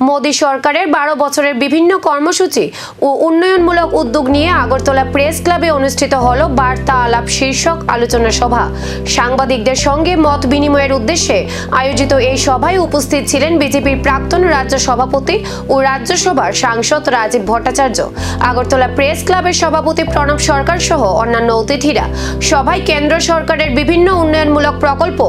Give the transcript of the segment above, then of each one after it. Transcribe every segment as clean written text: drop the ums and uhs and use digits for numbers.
মোদী সরকারের 12 বছরের বিভিন্ন কর্মসূচি ও উন্নয়নমূলক উদ্যোগ নিয়ে আগরতলা প্রেস ক্লাবে অনুষ্ঠিত হলো বার্তা আলাপ শীর্ষক আলোচনা সভা। সাংবাদিকদের সঙ্গে মত বিনিময়ের উদ্দেশ্যে আয়োজিত এই সভায় উপস্থিত ছিলেন বিজেপির প্রাক্তন রাজ্য সভাপতি ও রাজ্যসভার সাংসদ রাজীব ভট্টাচার্য, আগরতলা প্রেস ক্লাবের সভাপতি প্রণব সরকার সহ অন্যান্য অতিথিরা। সভায় কেন্দ্র সরকারের বিভিন্ন উন্নয়নমূলক প্রকল্প,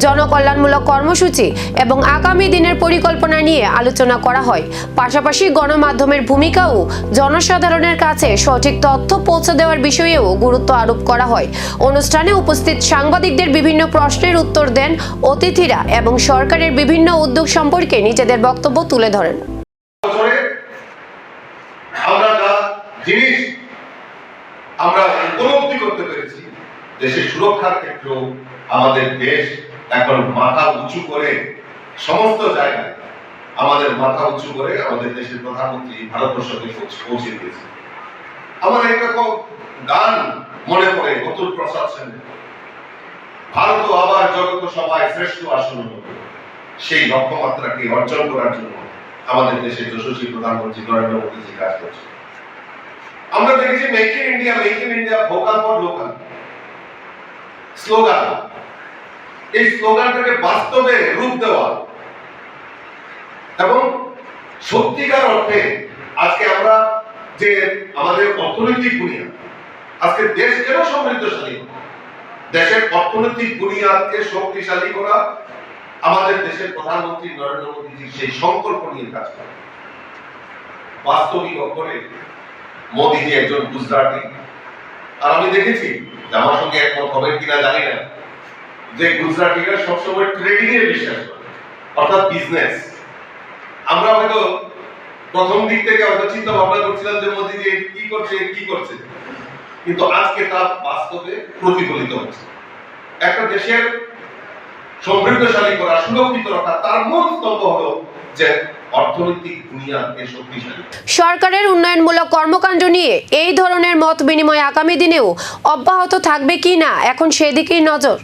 জনকল্যাণমূলক কর্মসূচি এবং আগামী দিনের পরিকল্পনা নিয়ে আলোচনা করা হয়। পাশাপাশি গণমাধ্যমের ভূমিকা ও জনসাধারণের কাছে সঠিক তথ্য পৌঁছে দেওয়ার বিষয়েও গুরুত্ব আরোপ করা হয়। অনুষ্ঠানে উপস্থিত সাংবাদিকদের বিভিন্ন প্রশ্নের উত্তর দেন অতিথিরা এবং সরকারের বিভিন্ন উদ্যোগ সম্পর্কে নিজেদের বক্তব্য তুলে ধরেন। আমরা উপলব্ধি করতে পেরেছি দেশের সুরক্ষার ক্ষেত্রেও আমাদের দেশ এখন মাথা উঁচু করে সমস্ত জায়গায় আমাদের মাথা উঁচু করে আমাদের দেশের প্রধানমন্ত্রী ভারতবর্ষকে পৌঁছে দিয়েছে। আমার একটা গান মনে পড়ে অতুল প্রসাদ সেনের, ভারত আবার জগত সভায় শ্রেষ্ঠ আসন হবে। সেই লক্ষ্যমাত্রাকে অর্জন করার জন্য আমাদের দেশের যশস্বী প্রধানমন্ত্রী নরেন্দ্র মোদীজি কাজ করছে। আমরা দেখেছি make in India, vocal for local slogan, এই স্লোগানটাকে বাস্তবে রূপ দেওয়া এবং সত্যিকার অর্থে আজকে আমরা যে আমাদের অর্থনৈতিক বুনিয়াদ, আজকে দেশ কেন সমৃদ্ধশালী, দেশের অর্থনৈতিক বুনিয়াদকে শক্তিশালী করা আমাদের দেশের প্রধানমন্ত্রী নরেন্দ্র মোদীজি সেই সংকল্প নিয়ে কাজ করে। বাস্তবিক অক্ষরে মোদীজি একজন গুজরাটি, আর আমি দেখেছি আমার সঙ্গে একমত হবেন কিনা জানি না, যে গুজরাটিরা সবসময় ট্রেডিং এ বিশ্বাস করে, অর্থাৎ বিজনেস। আমরা হয়তো প্রথম দিক থেকে হয়তো চিন্তা ভাবনা করছিলাম যে মোদীজি কি করছে, কিন্তু আজকে তা বাস্তবে প্রতিফলিত হচ্ছে। একটা দেশের সমৃদ্ধশালী করা, সুরক্ষিত রাখা, তার মূল স্তম্ভ হলো যে অর্থনৈতিক বুনিয়াদকে শক্তিশালী। সরকারের উন্নয়নমূলক কর্মকাণ্ড নিয়ে এই ধরনের মত বিনিময় আগামী দিনেও অব্যাহত থাকবে কিনা এখন সেদিকেই নজর।